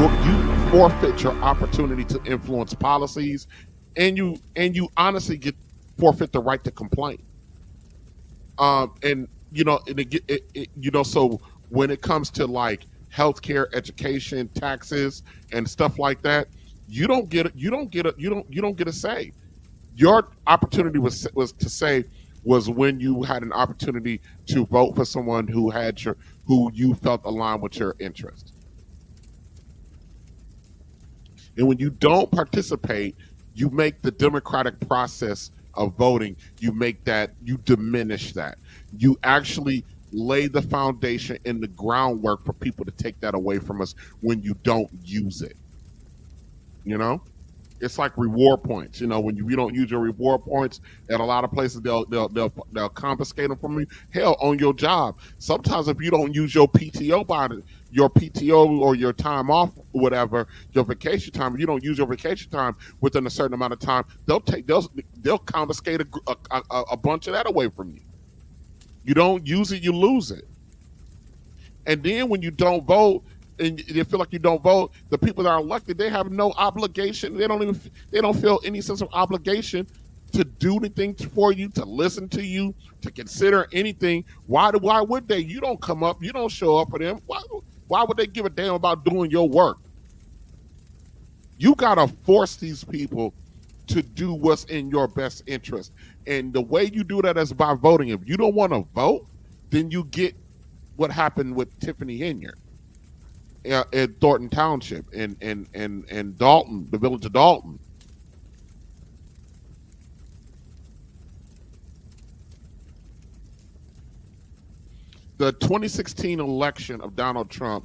you forfeit your opportunity to influence policies, and you honestly get forfeit the right to complain. And so when it comes to like healthcare, education, taxes, and stuff like that, you don't get a say. Your opportunity was to say was when you had an opportunity to vote for someone who you felt aligned with your interest. And when you don't participate, you make the democratic process of voting, you diminish that. You actually lay the foundation and the groundwork for people to take that away from us when you don't use it. You know? It's like reward points. When you don't use your reward points at a lot of places, they'll confiscate them from you. Hell, on your job, sometimes if you don't use your PTO or your time off, whatever, your vacation time, if you don't use your vacation time within a certain amount of time, they'll confiscate a bunch of that away from you. You don't use it, you lose it. And then when you don't vote, and you feel like you don't vote, the people that are elected, they have no obligation. They don't feel any sense of obligation to do anything for you, to listen to you, to consider anything. Why would they? You don't come up, you don't show up for them. Why would they give a damn about doing your work? You gotta force these people to do what's in your best interest. And the way you do that is by voting. If you don't want to vote, then you get what happened with Tiffany Henyard in Thornton Township in Dalton, the village of Dalton. The 2016 election of Donald Trump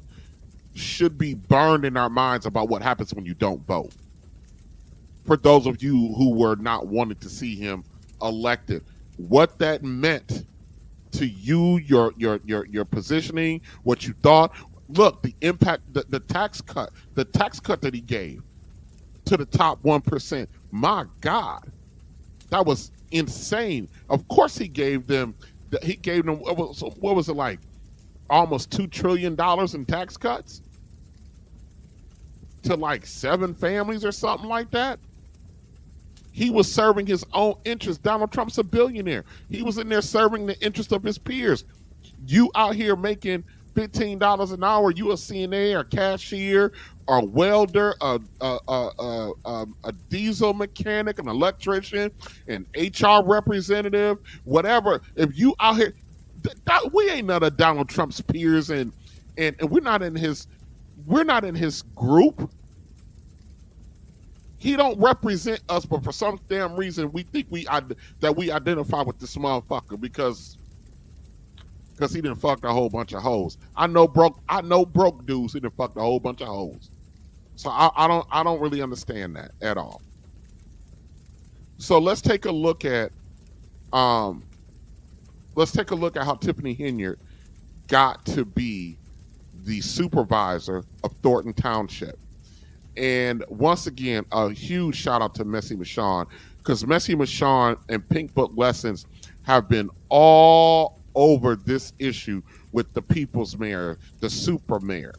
should be burned in our minds about what happens when you don't vote. For those of you who were not wanting to see him elected, what that meant to you, your positioning, what you thought. Look, the impact, the tax cut that he gave to the top 1%. My God, that was insane. Of course, he gave them what was it like? Almost $2 trillion in tax cuts to like 7 families or something like that. He was serving his own interest. Donald Trump's a billionaire. He was in there serving the interest of his peers. You out here making $15 an hour, you a CNA or cashier or welder, a diesel mechanic, an electrician, an HR representative, whatever. If you out here, we ain't none of Donald Trump's peers, and we're not in his group. He don't represent us, but for some damn reason we think that we identify with this motherfucker because he didn't fuck a whole bunch of hoes. I know broke dudes who didn't fuck a whole bunch of hoes. So I don't really understand that at all. So let's take a look at how Tiffany Henyard got to be the supervisor of Thornton Township. And once again, a huge shout out to Messy Michonne, because Messy Michonne and Pink Book Lessons have been all over this issue with the people's mayor, the super mayor.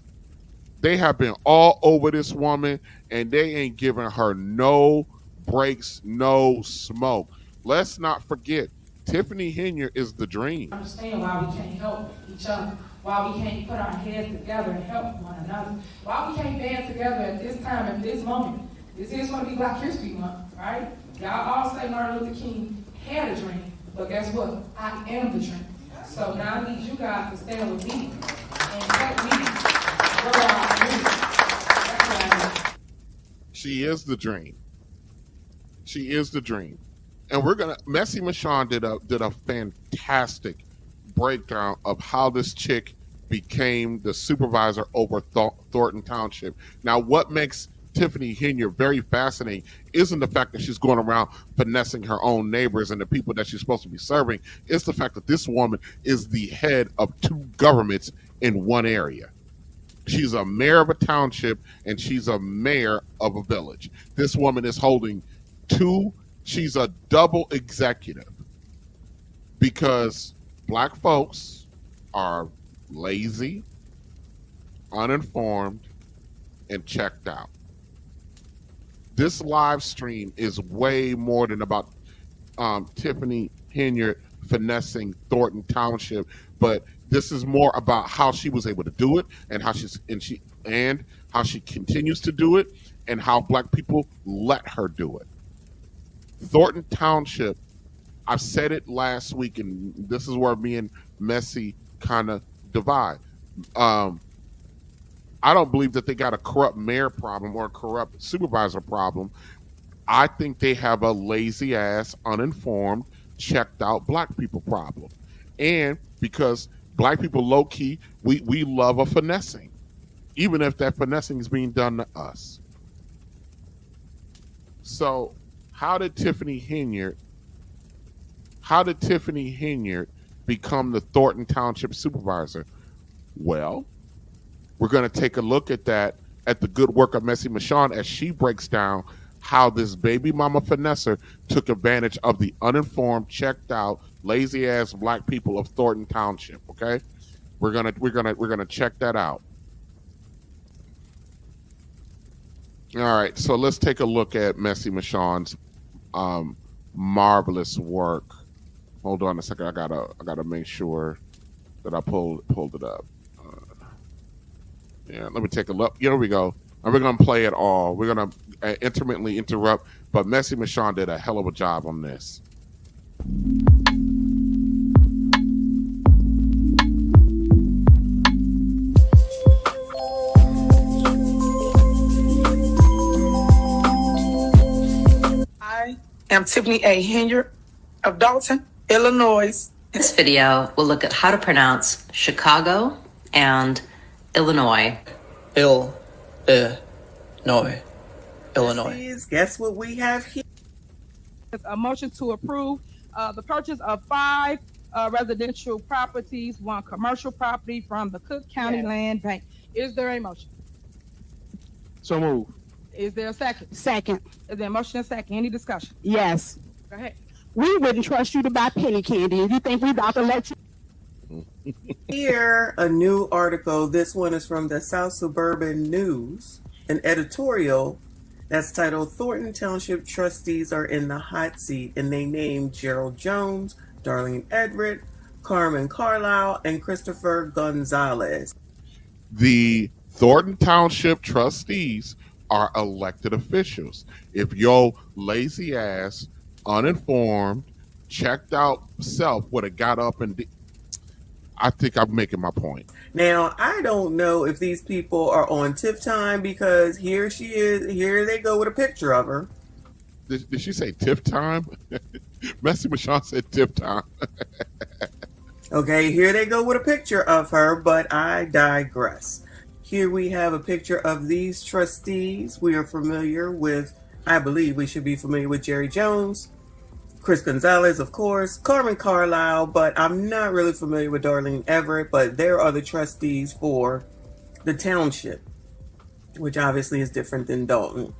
They have been all over this woman, and they ain't giving her no breaks, no smoke. Let's not forget, Tiffany Henyard is the dream. I understand why we can't help each other, why we can't put our heads together and help one another, why we can't band together at this time, at this moment. This is going to be Black History Month, right? Y'all all say Martin Luther King had a dream, but guess what? I am the dream. So now I need you guys to stand with me and help me grow our dream. That's what I need. She is the dream. She is the dream. And Messy Michonne did a fantastic breakdown of how this chick became the supervisor over Thornton Township. Now, what makes Tiffany Henyard very fascinating isn't the fact that she's going around finessing her own neighbors and the people that she's supposed to be serving. It's the fact that this woman is the head of 2 governments in one area. She's a mayor of a township and she's a mayor of a village. This woman is holding 2. She's a double executive because Black folks are lazy, uninformed, and checked out. This live stream is way more than about Tiffany Henyard finessing Thornton Township, but this is more about how she was able to do it and how how she continues to do it and how Black people let her do it. Thornton Township, I've said it last week, and this is where me and Messy kind of divide. I don't believe that they got a corrupt mayor problem or a corrupt supervisor problem. I think they have a lazy ass, uninformed, checked out Black people problem. And because Black people, low key, we love a finessing, even if that finessing is being done to us. So how did Tiffany Henyard become the Thornton Township supervisor? Well, we're going to take a look at that, at the good work of Messy Michonne, as she breaks down how this baby mama finesser took advantage of the uninformed, checked out, lazy ass Black people of Thornton Township. Okay, we're gonna check that out. All right, so let's take a look at Messy Michonne's marvelous work. Hold on a second. I gotta make sure that I pulled it up. Yeah, let me take a look. Here we go. And we're gonna play it all. We're gonna intermittently interrupt, but Messy Michonne did a hell of a job on this. I am Tiffany A. Henyard of Dalton, Illinois. This video will look at how to pronounce Chicago and Illinois. Illinois. Guess what we have here? A motion to approve the purchase of 5 residential properties, 1 commercial property from the Cook County Land Bank. Is there a motion? So move. Is there a second? Second. Is there a motion and a second? Any discussion? Yes. Go ahead. We wouldn't trust you to buy penny candy. You think we about to let you? Here, a new article. This one is from the South Suburban News, an editorial that's titled "Thornton Township Trustees Are in the Hot Seat," and they named Gerald Jones, Darlene Everett, Carmen Carlisle, and Christopher Gonzalez. The Thornton Township trustees are elected officials. If your lazy ass, uninformed, checked out self would have got up and I think I'm making my point. Now, I don't know if these people are on tip time, because here she is. Here they go with a picture of her. Did she say tip time? Messy Michonne said tip time. Okay, here they go with a picture of her, but I digress. Here we have a picture of these trustees. We are familiar with, I believe we should be familiar with Jerry Jones, Chris Gonzalez, of course, Carmen Carlisle, but I'm not really familiar with Darlene Everett, but there are the trustees for the township, which obviously is different than Dalton.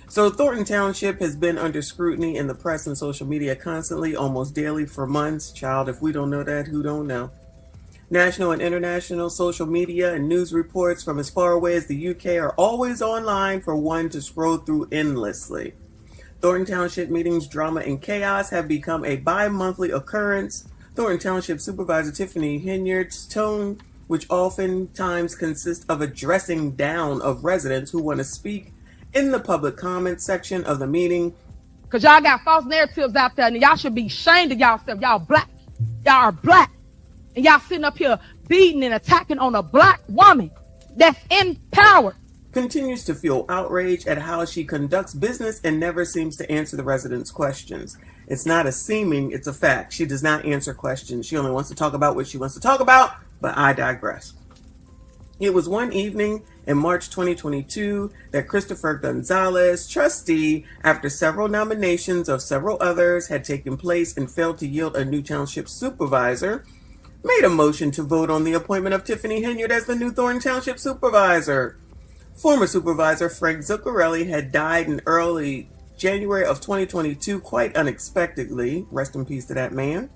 So Thornton Township has been under scrutiny in the press and social media constantly, almost daily for months. Child, if we don't know that, who don't know? National and international social media and news reports from as far away as the UK are always online for one to scroll through endlessly. Thornton Township meetings, drama, and chaos have become a bi-monthly occurrence. Thornton Township Supervisor Tiffany Henyard's tone, which oftentimes consists of a dressing down of residents who want to speak in the public comment section of the meeting. Because y'all got false narratives out there, and y'all should be ashamed of y'allself. Y'all black. Y'all are black. And y'all sitting up here beating and attacking on a Black woman that's in power. Continues to feel outrage at how she conducts business and never seems to answer the residents' questions. It's not a seeming, it's a fact. She does not answer questions. She only wants to talk about what she wants to talk about, but I digress. It was one evening in March 2022 that Christopher Gonzalez, trustee, after several nominations of several others had taken place and failed to yield a new township supervisor, made a motion to vote on the appointment of Tiffany Henyard as the new Thornton Township supervisor. Former supervisor Frank Zuccarelli had died in early January of 2022, quite unexpectedly. Rest in peace to that man.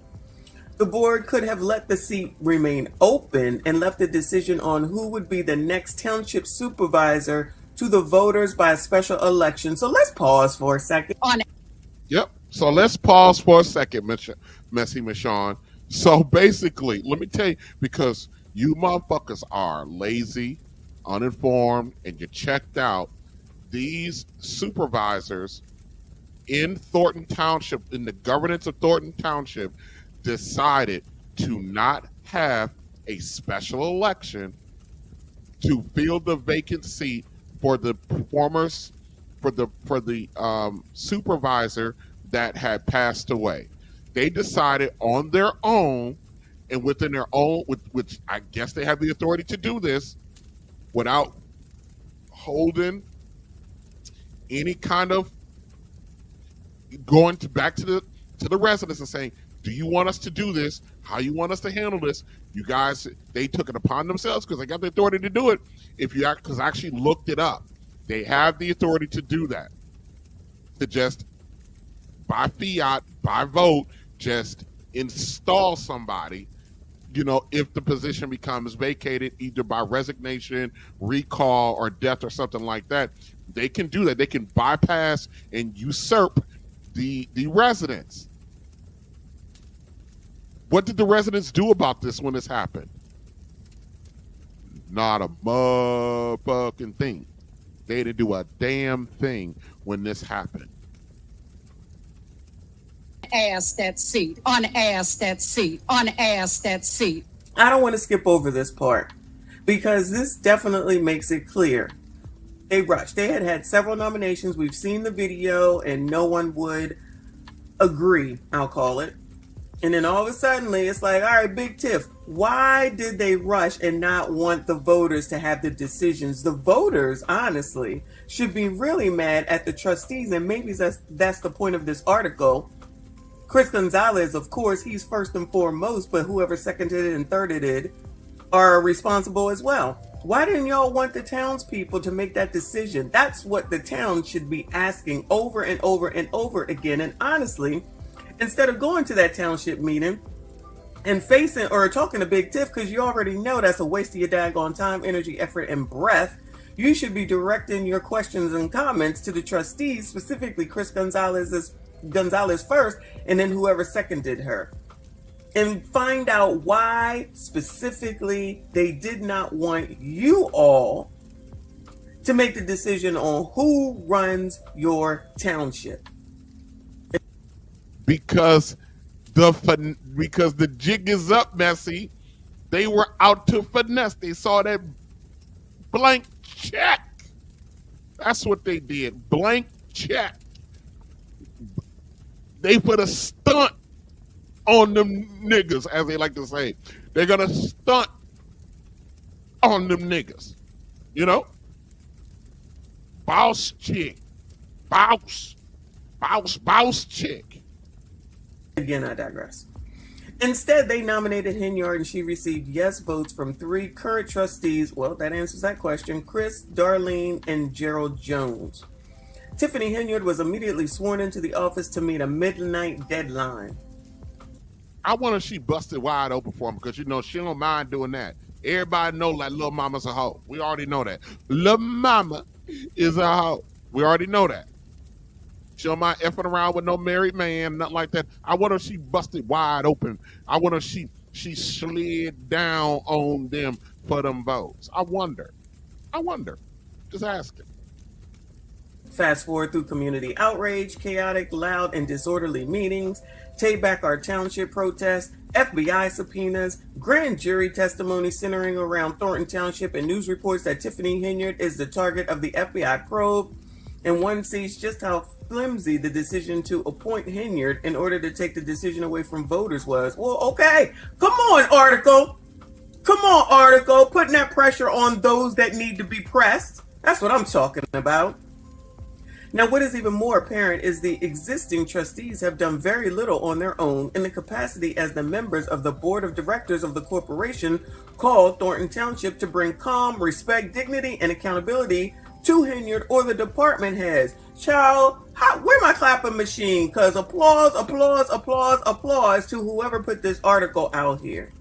The board could have let the seat remain open and left the decision on who would be the next township supervisor to the voters by a special election. So let's pause for a second. Yep. So let's pause for a second, Messy Michonne. So basically, let me tell you, because you motherfuckers are lazy, uninformed, and you're checked out. These supervisors in Thornton Township, in the governance of Thornton Township, decided to not have a special election to fill the vacant seat for the performers, for the supervisor that had passed away. They decided on their own, and within their own, which I guess they have the authority to do this, without holding any kind of going back to the residents and saying, do you want us to do this? How you want us to handle this? You guys, they took it upon themselves because they got the authority to do it. If you because I actually looked it up, they have the authority to do that. To just by fiat, by vote, just install somebody, if the position becomes vacated either by resignation, recall, or death or something like that. They can do that. They can bypass and usurp the residents. What did the residents do about this when this happened? Not a motherfucking thing. They didn't do a damn thing when this happened. UnAzz that seat, UnAzz that seat, UnAzz that seat. I don't want to skip over this part because this definitely makes it clear. They rushed. They had several nominations. We've seen the video and no one would agree, I'll call it. And then all of a sudden, it's like, all right, Big Tiff, why did they rush and not want the voters to have the decisions? The voters, honestly, should be really mad at the trustees, and maybe that's the point of this article. Chris Gonzalez, of course, he's first and foremost, but whoever seconded it and thirded it are responsible as well. Why didn't y'all want the townspeople to make that decision? That's what the town should be asking over and over and over again. And honestly, instead of going to that township meeting and facing or talking to Big Tiff, because you already know that's a waste of your daggone time, energy, effort, and breath, you should be directing your questions and comments to the trustees, specifically Chris Gonzalez first, and then whoever seconded her. And find out why specifically they did not want you all to make the decision on who runs your township. Because the jig is up, Messy. They were out to finesse. They saw that blank check. That's what they did. Blank check. They put a stunt on them niggas, as they like to say. They're gonna stunt on them niggas. Boss chick. Boss chick. Again, I digress. Instead, they nominated Henyard, and she received yes votes from 3 current trustees. Well, that answers that question. Chris, Darlene, and Gerald Jones. Tiffany Henyard was immediately sworn into the office to meet a midnight deadline. I wonder if she busted wide open for him because, she don't mind doing that. Everybody know like Lil Mama's a hoe. We already know that. Lil Mama is a hoe. We already know that. She don't mind effing around with no married man, nothing like that. I wonder if she busted wide open. I wonder if she slid down on them for them votes. I wonder. Just asking. Fast forward through community outrage, chaotic, loud, and disorderly meetings, take back our township protests, FBI subpoenas, grand jury testimony centering around Thornton Township, and news reports that Tiffany Henyard is the target of the FBI probe. And one sees just how flimsy the decision to appoint Henyard in order to take the decision away from voters was. Well, okay, come on, article. Putting that pressure on those that need to be pressed. That's what I'm talking about. Now, what is even more apparent is the existing trustees have done very little on their own in the capacity as the members of the board of directors of the corporation called Thornton Township to bring calm, respect, dignity, and accountability to Henyard or the department heads. Child, where my clapping machine? Because applause to whoever put this article out here.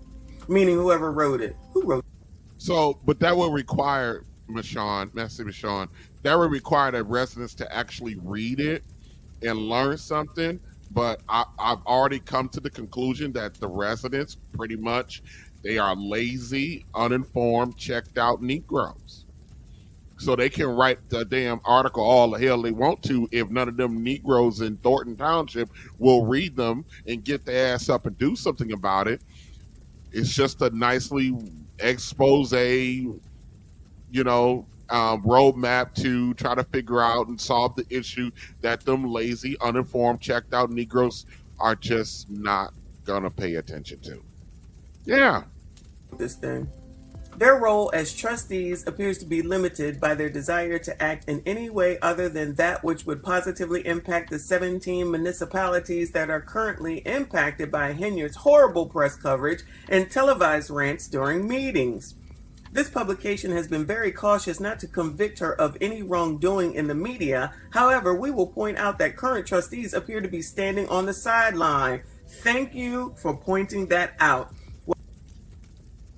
Meaning whoever wrote it. Who wrote it? So, but that would require, Michonne, that would require the residents to actually read it and learn something. But I've already come to the conclusion that the residents, pretty much, they are lazy, uninformed, checked out Negroes. So they can write the damn article all the hell they want to if none of them Negroes in Thornton Township will read them and get their ass up and do something about it. It's just a nicely expose, roadmap to try to figure out and solve the issue that them lazy, uninformed, checked out Negroes are just not gonna pay attention to. Yeah. This thing. Their role as trustees appears to be limited by their desire to act in any way other than that which would positively impact the 17 municipalities that are currently impacted by Henyard's horrible press coverage and televised rants during meetings. This publication has been very cautious not to convict her of any wrongdoing in the media. However, we will point out that current trustees appear to be standing on the sideline. Thank you for pointing that out.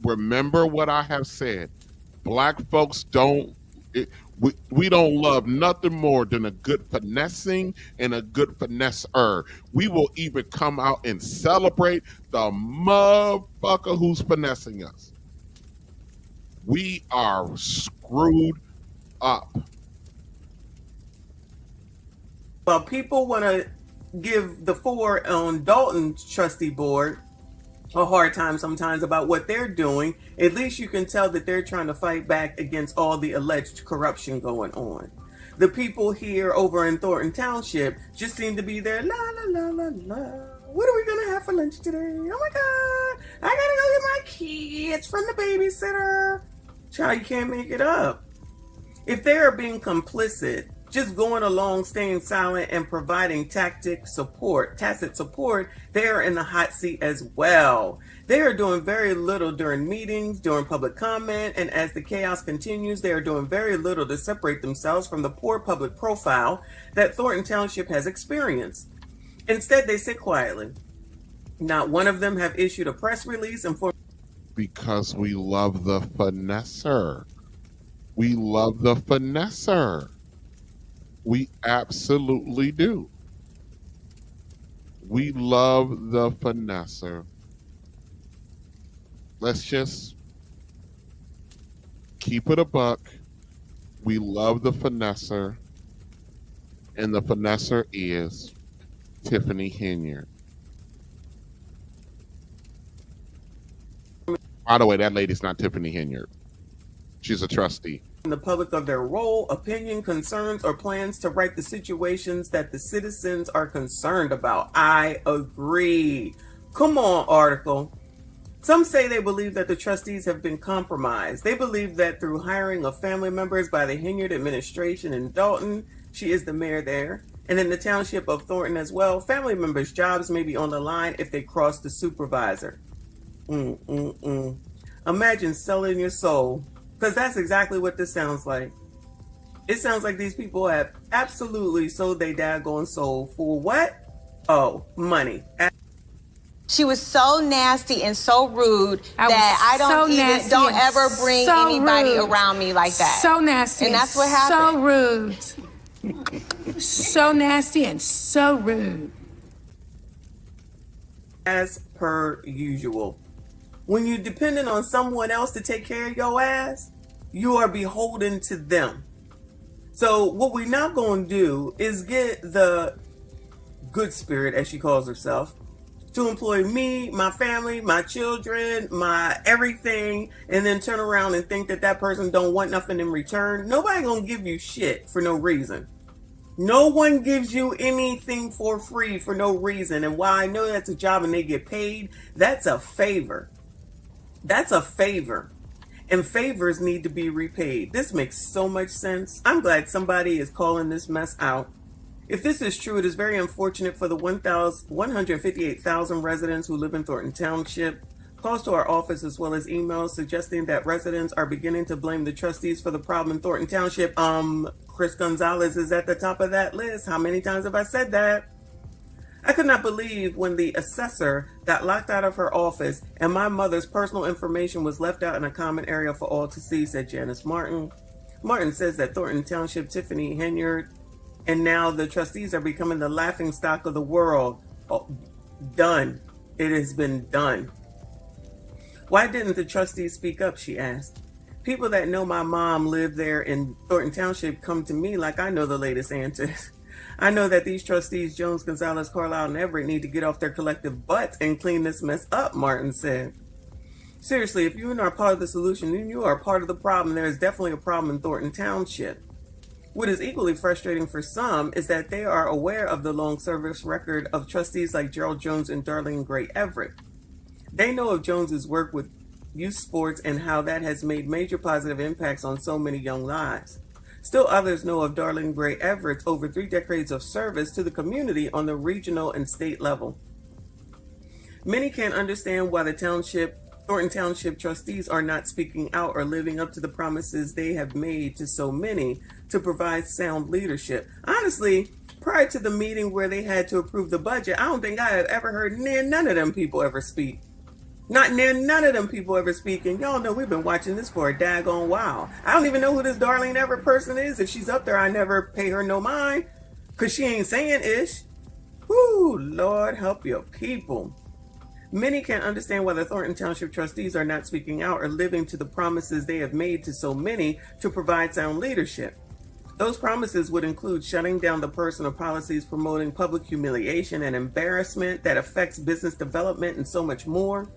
Remember what I have said. Black folks we don't love nothing more than a good finessing and a good finesser. We will even come out and celebrate the motherfucker who's finessing us. We are screwed up. While people want to give the four on Dalton's trustee board a hard time sometimes about what they're doing, at least you can tell that they're trying to fight back against all the alleged corruption going on. The people here over in Thornton Township just seem to be there, la la la la la. What are we gonna have for lunch today? Oh my God, I gotta go get my kids from the babysitter. Child, you can't make it up. If they are being complicit, just going along, staying silent, and providing tacit support, they are in the hot seat as well. They are doing very little during meetings, during public comment, and as the chaos continues, they are doing very little to separate themselves from the poor public profile that Thornton Township has experienced. Instead, they sit quietly. Not one of them have issued a press release informing. Because we love the finesser. We love the finesser. We absolutely do. We love the finesser. Let's just keep it a buck. We love the finesser. And the finesser is Tiffany Henyard. By the way, that lady's not Tiffany Henyard. She's a trustee. The public of their role, opinion, concerns, or plans to right the situations that the citizens are concerned about. I agree. Come on, article. Some say they believe that the trustees have been compromised. They believe that through hiring of family members by the Henyard administration in Dalton, she is the mayor there, and in the township of Thornton as well, family members' jobs may be on the line if they cross the supervisor. Imagine selling your soul. Because that's exactly what this sounds like. It sounds like these people have absolutely sold their daggone soul for what? Oh, money. She was so nasty and so rude that don't ever bring anybody around me like that. So nasty. And that's what happened. So rude. So nasty and so rude. As per usual. When you're dependent on someone else to take care of your ass, you are beholden to them. So what we're not going to do is get the good spirit, as she calls herself, to employ me, my family, my children, my everything, and then turn around and think that that person don't want nothing in return. Nobody going to give you shit for no reason. No one gives you anything for free for no reason. And while I know that's a job and they get paid, that's a favor. That's a favor. And favors need to be repaid. This makes so much sense. I'm glad somebody is calling this mess out. If this is true, it is very unfortunate for the 158,000 residents who live in Thornton Township. Calls to our office as well as emails suggesting that residents are beginning to blame the trustees for the problem in Thornton Township. Chris Gonzalez is at the top of that list. How many times have I said that? I could not believe when the assessor got locked out of her office and my mother's personal information was left out in a common area for all to see, said Janice Martin. Martin says that Thornton Township, Tiffany, Henyard, and now the trustees are becoming the laughing stock of the world. Oh, done. It has been done. Why didn't the trustees speak up, she asked. People that know my mom live there in Thornton Township come to me like I know the latest answers. I know that these trustees, Jones, Gonzalez, Carlisle, and Everett, need to get off their collective butts and clean this mess up, Martin said. Seriously, if you are part of the solution, then you are part of the problem. There is definitely a problem in Thornton Township. What is equally frustrating for some is that they are aware of the long service record of trustees like Gerald Jones and Darlene Gray Everett. They know of Jones's work with youth sports and how that has made major positive impacts on so many young lives. Still others know of Darlene Gray Everett's over 3 decades of service to the community on the regional and state level. Many can't understand why the Thornton Township trustees are not speaking out or living up to the promises they have made to so many to provide sound leadership. Honestly, prior to the meeting where they had to approve the budget, I don't think I have ever heard none of them people ever speak. Not near none of them people ever speak, and y'all know we've been watching this for a daggone while. I don't even know who this Darlene Everett person is. If she's up there, I never pay her no mind, because she ain't saying ish. Whoo, Lord help your people. Many can't understand why the Thornton Township trustees are not speaking out or living to the promises they have made to so many to provide sound leadership. Those promises would include shutting down the personal policies promoting public humiliation and embarrassment that affects business development and so much more.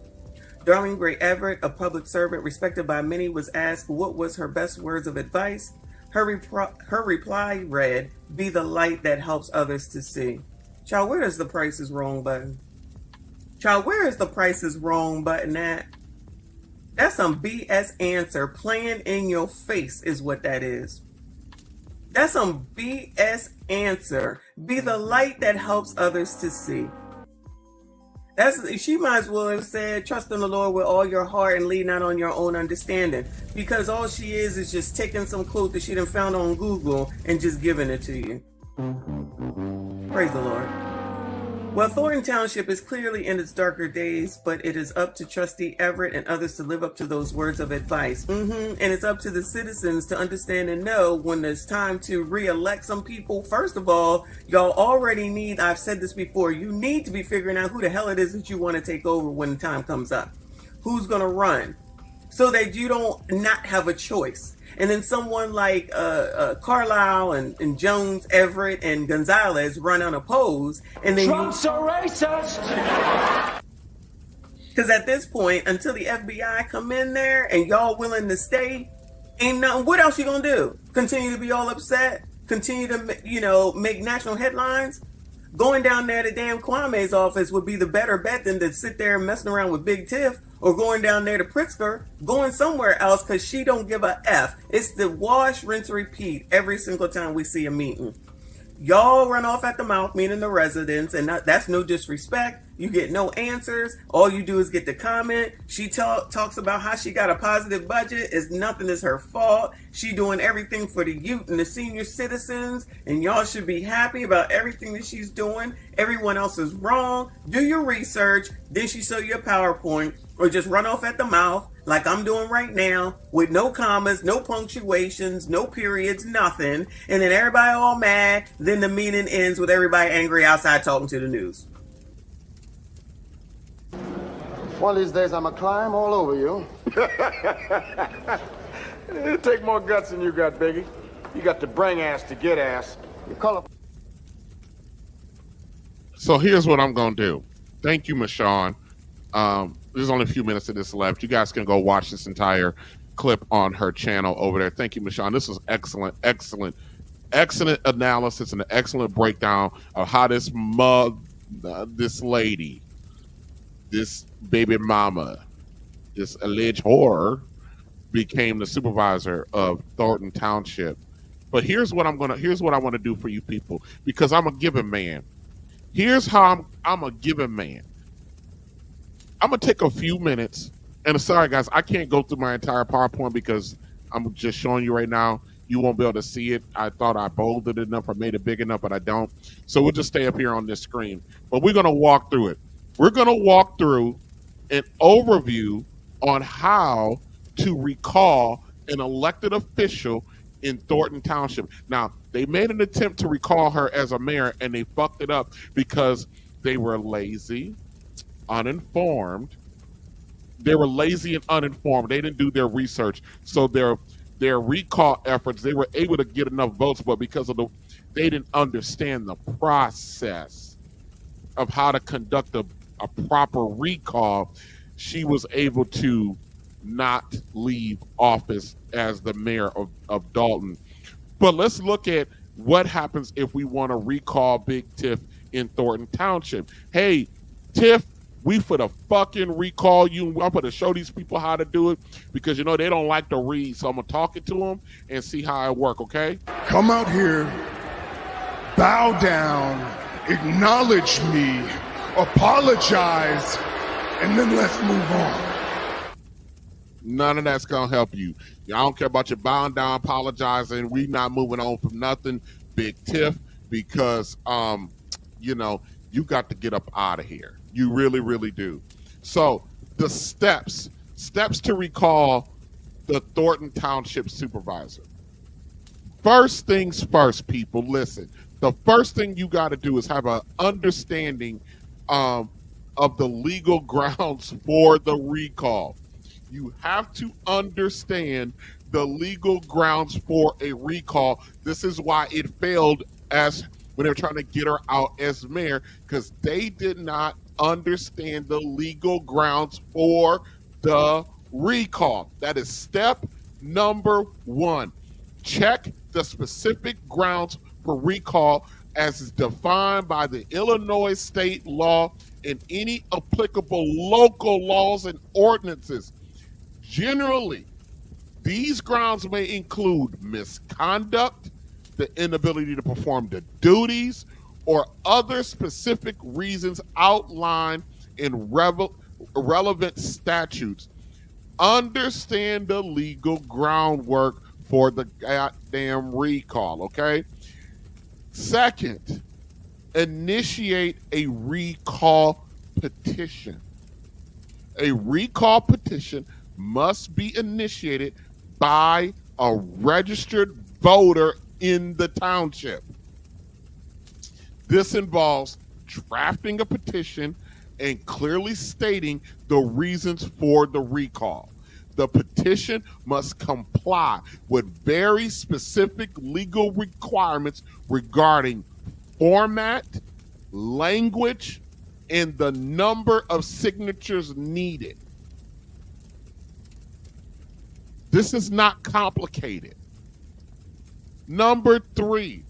Darlene Gray Everett, a public servant respected by many, was asked what was her best words of advice. Her reply read, "Be the light that helps others to see." Child, where is the Price is Wrong button? Child, where is the Price is Wrong button at? That's some BS answer playing in your face is what that is. That's some BS answer. Be the light that helps others to see. She might as well have said, trust in the Lord with all your heart and lean not on your own understanding. Because all she is just taking some quote that she done found on Google and just giving it to you. Praise the Lord. Well, Thornton Township is clearly in its darker days, but it is up to Trustee Everett and others to live up to those words of advice. And it's up to the citizens to understand and know when it's time to re-elect some people. First of all, y'all already need, I've said this before, you need to be figuring out who the hell it is that you want to take over when the time comes up. Who's going to run? So that you don't not have a choice. And then someone like Carlisle and Jones, Everett, and Gonzalez run unopposed. And then Trump's a racist! Because at this point, until the FBI come in there and y'all willing to stay, ain't nothing. What else you gonna do? Continue to be all upset? Continue to, make national headlines? Going down there to damn Kwame's office would be the better bet than to sit there messing around with Big Tiff, or going down there to Pritzker, going somewhere else because she don't give a F. It's the wash, rinse, repeat every single time we see a meeting. Y'all run off at the mouth, meaning the residents, and that's no disrespect. You get no answers. All you do is get the comment. She talks about how she got a positive budget. Nothing is her fault. She doing everything for the youth and the senior citizens, and y'all should be happy about everything that she's doing. Everyone else is wrong. Do your research. Then she show you a PowerPoint, or just run off at the mouth like I'm doing right now with no commas, no punctuations, no periods, nothing. And then everybody all mad. Then the meeting ends with everybody angry outside talking to the news. One of these days I'm going to climb all over you. It'll take more guts than you got, Biggie. You got to bring ass to get ass. You call it. So here's what I'm going to do. Thank you, Michonne. There's only a few minutes of this left. You guys can go watch this entire clip on her channel over there. Thank you, Michonne. This was excellent analysis and an excellent breakdown of how this lady, this baby mama, this alleged whore, became the supervisor of Thornton Township. But here's what I want to do for you people, because I'm a giving man. Here's how I'm a giving man. I'm going to take a few minutes, and sorry guys, I can't go through my entire PowerPoint because I'm just showing you right now. You won't be able to see it. I thought I bolded it enough or made it big enough, but I don't. So we'll just stay up here on this screen. But we're going to walk through it. We're going to walk through an overview on how to recall an elected official in Thornton Township. Now, they made an attempt to recall her as a mayor, and they fucked it up because they were lazy, uninformed. They were lazy and uninformed. They didn't do their research. So their recall efforts, they were able to get enough votes, but because of they didn't understand the process of how to conduct a proper recall, she was able to not leave office as the mayor of Dalton. But let's look at what happens if we want to recall Big Tiff in Thornton Township. Hey, Tiff, we for the fucking recall you. I'm going to show these people how to do it because, you know, they don't like to read. So I'm going to talk it to them and see how it work, okay? Come out here, bow down, acknowledge me, apologize, and then let's move on. None of that's going to help you. I don't care about you bowing down, apologizing. We not moving on from nothing, Big Tiff, because, you know, you got to get up out of here. You really, really do. So the steps to recall the Thornton Township supervisor. First things first, people, listen. The first thing you got to do is have an understanding of the legal grounds for the recall. You have to understand the legal grounds for a recall. This is why it failed as when they were trying to get her out as mayor, because they did not understand the legal grounds for the recall. That is step number one. Check the specific grounds for recall as is defined by the Illinois state law and any applicable local laws and ordinances. Generally, these grounds may include misconduct, the inability to perform the duties, or other specific reasons outlined in relevant statutes. Understand the legal groundwork for the goddamn recall, okay? Second, initiate a recall petition. A recall petition must be initiated by a registered voter in the township. This involves drafting a petition and clearly stating the reasons for the recall. The petition must comply with very specific legal requirements regarding format, language, and the number of signatures needed. This is not complicated. Number three,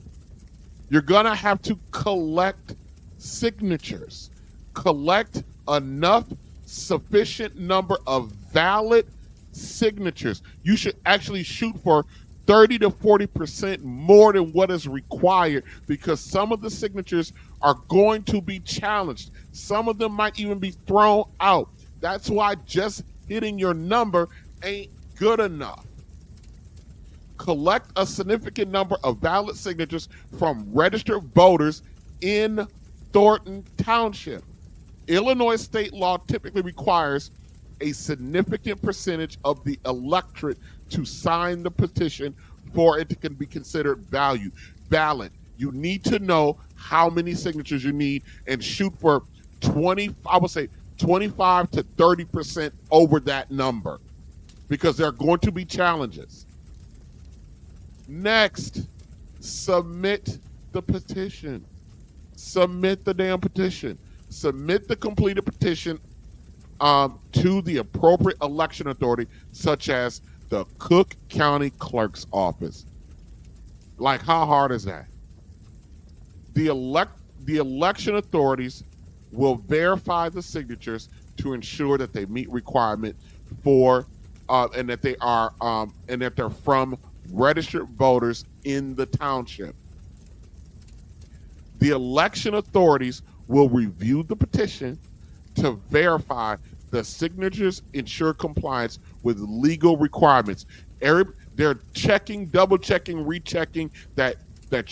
you're going to have to collect signatures. Collect enough sufficient number of valid signatures. You should actually shoot for 30 to 40% more than what is required because some of the signatures are going to be challenged. Some of them might even be thrown out. That's why just hitting your number ain't good enough. Collect a significant number of valid signatures from registered voters in Thornton Township. Illinois state law typically requires a significant percentage of the electorate to sign the petition for it to can be considered valid. You need to know how many signatures you need and shoot for 25 to 30% over that number because there are going to be challenges. Next, submit the petition. Submit the damn petition. Submit the completed petition to the appropriate election authority, such as the Cook County Clerk's Office. Like, how hard is that? The election authorities will verify the signatures to ensure that they meet requirement for and that they are and that they're from registered voters in the township. The election authorities will review the petition to verify the signatures ensure compliance with legal requirements. They're checking, double checking, rechecking that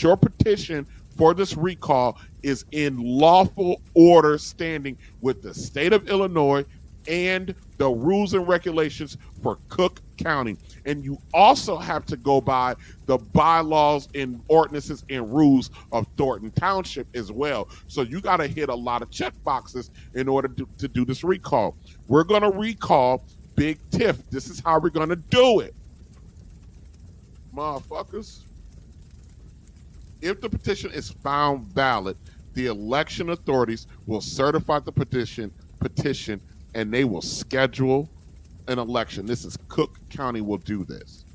your petition for this recall is in lawful order standing with the state of Illinois and the rules and regulations for Cook County. And you also have to go by the bylaws and ordinances and rules of Thornton Township as well. So you got to hit a lot of check boxes in order to do this recall. We're going to recall Big Tiff. This is how we're going to do it. Motherfuckers. If the petition is found valid, the election authorities will certify the petition, and they will schedule an election. This is Cook County will do this.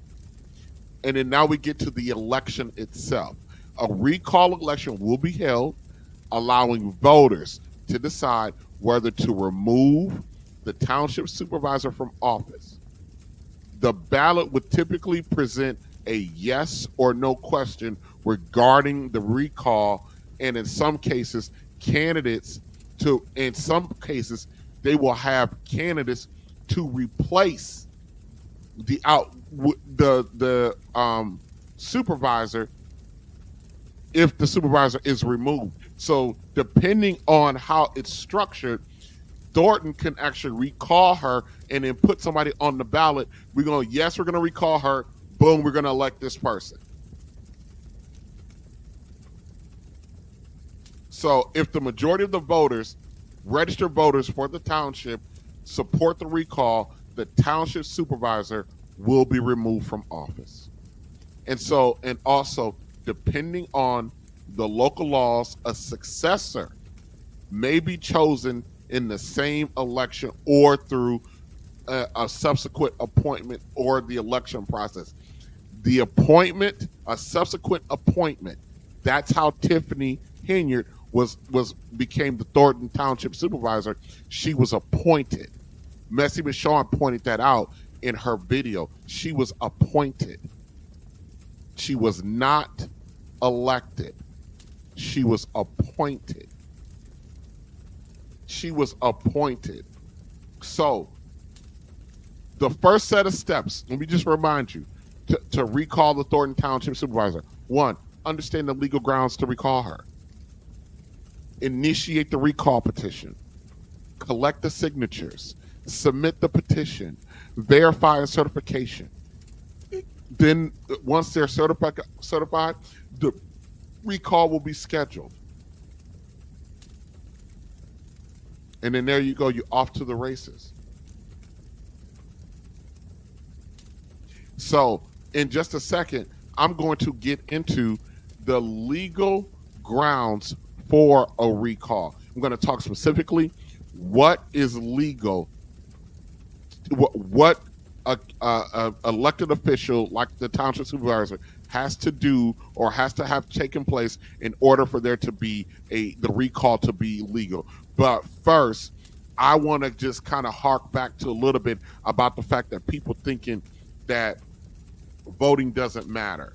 And then now we get to the election itself. A recall election will be held, allowing voters to decide whether to remove the township supervisor from office. The ballot would typically present a yes or no question regarding the recall, and in some cases, they will have candidates to replace the supervisor if the supervisor is removed. So depending on how it's structured, Thornton can actually recall her and then put somebody on the ballot. We're going to recall her. Boom, we're going to elect this person. So if the majority of the voters, registered voters for the township, support the recall, the township supervisor will be removed from office. And also, depending on the local laws, a successor may be chosen in the same election or through a subsequent appointment or the election process. The appointment, a subsequent appointment, that's how Tiffany Henyard became the Thornton Township supervisor. She was appointed. Messy Michonne pointed that out in her video. She was appointed. She was not elected. She was appointed. She was appointed. So the first set of steps, let me just remind you, to recall the Thornton Township supervisor. 1, understand the legal grounds to recall her. Initiate the recall petition. Collect the signatures. Submit the petition. Verify a certification. Then once they're certified, the recall will be scheduled. And then there you go, you're off to the races. So in just a second, I'm going to get into the legal grounds for a recall. I'm going to talk specifically what is legal, what a elected official like the township supervisor has to do or has to have taken place in order for there to be the recall to be legal. But first, I want to just kind of hark back to a little bit about the fact that people thinking that voting doesn't matter.